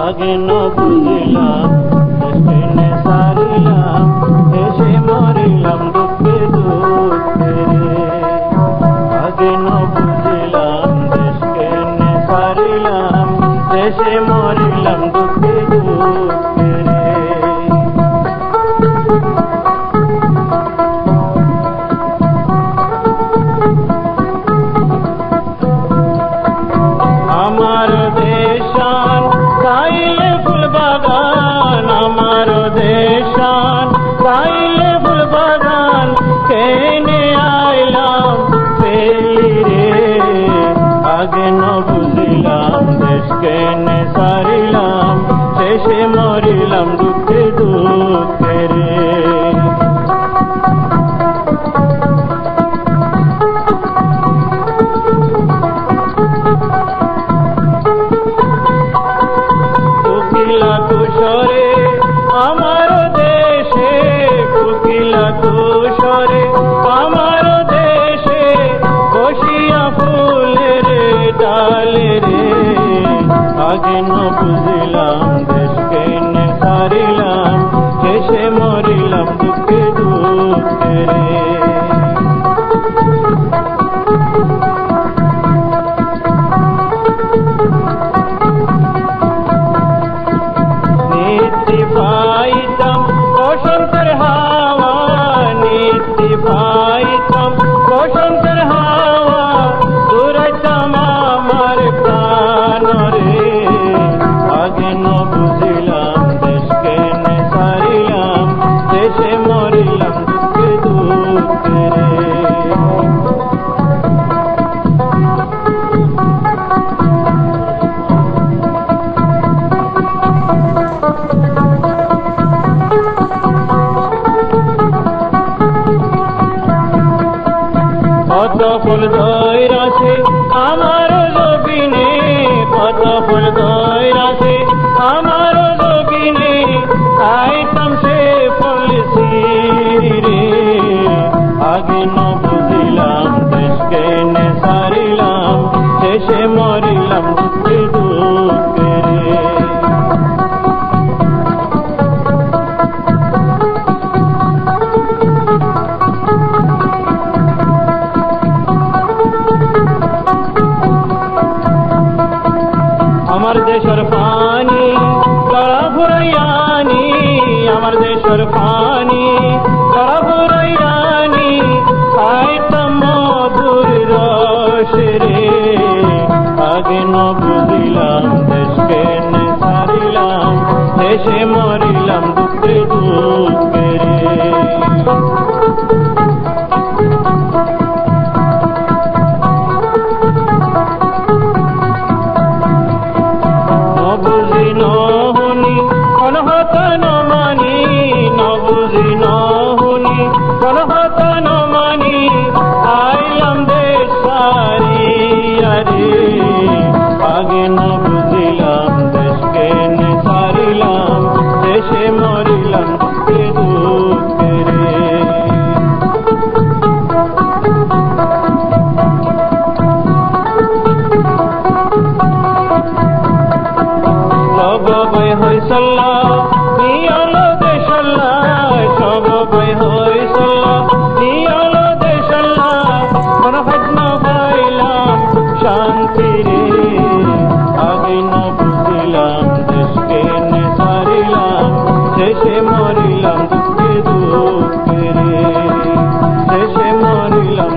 আগে ন বুঝিলাম দেশকে সারিলাম, এসে মরিলাম দুঃখে দুঃখে রে। আগে ন বুঝিলাম দেশকে সারিলাম, এসে মরিলাম দুঃখে দুঃখে রে। আমার দেশান গাইলে ফুল বাগান, আমার দেশান গাইলে ফুল বাগান, কেনে আইলাম পেলি রে। আগে ন বুঝিলাম দেশকে সারিলাম, শেষে মরিলাম দুঃখে দুঃখে রে। কোকিলা কুশরে আমার দেশে, কোকিলা কুশরে আমার দেশে, বসিয়া ফুলের ডালে রে। আগে ন বুঝিলাম দেশকে সারিলাম, শেষে মরিলাম দুঃখে দুঃখে রে। নিত্যি পাইতাম বসন্তের হাওয়া, নিত্যি পাইতাম বসন্তের হাওয়া, দূরাইতাম আমার প্রাণ রে। আগে ন বুঝিলাম দেশকে সারিলাম, দেশে মরিলাম দুঃখে দুঃখে রে। কত ফুল ধইরাছে আমার জবিনে, কত ফুল ধইরাছে আমার জবিনে, আইতাম সে ফুল সিঁড়ি রে। আগে ন বুঝিলাম দেশকে সারিলাম, শেষে মরিলাম দুঃখে দুঃখে রে। আমার দেশের পানি গড়া ভরাইয়ানি, আমার দেশের পানি গড়া ভরাইয়ানি, খাইতাম মধুর রস রে। আগে ন বুঝিলাম দেশকে সারিলাম, দেশে মরিলাম দুঃখে দুঃখে রে। নবুঝি নহুনি অনহতা নমানি, নবুঝি নহুনি অনহতা নমানি, আইলাম দেশ সারিয়া রে। আগে ন বুঝিলাম দেশকে সারিলাম, দেশে মরিলাম দুঃখে দুঃখে রে। সব বই হইসল্লা নিয়ল দেশল্লা, সব বই হইসল্লা নিয়ল দেশল্লা, কোন ভগ্ন পাইলাম শান্তি রে। আগে ন বুঝিলাম দেশকে সারিলাম, শেষে মরিলাম দুঃখে দুঃখে রে। শেষে মরিলাম।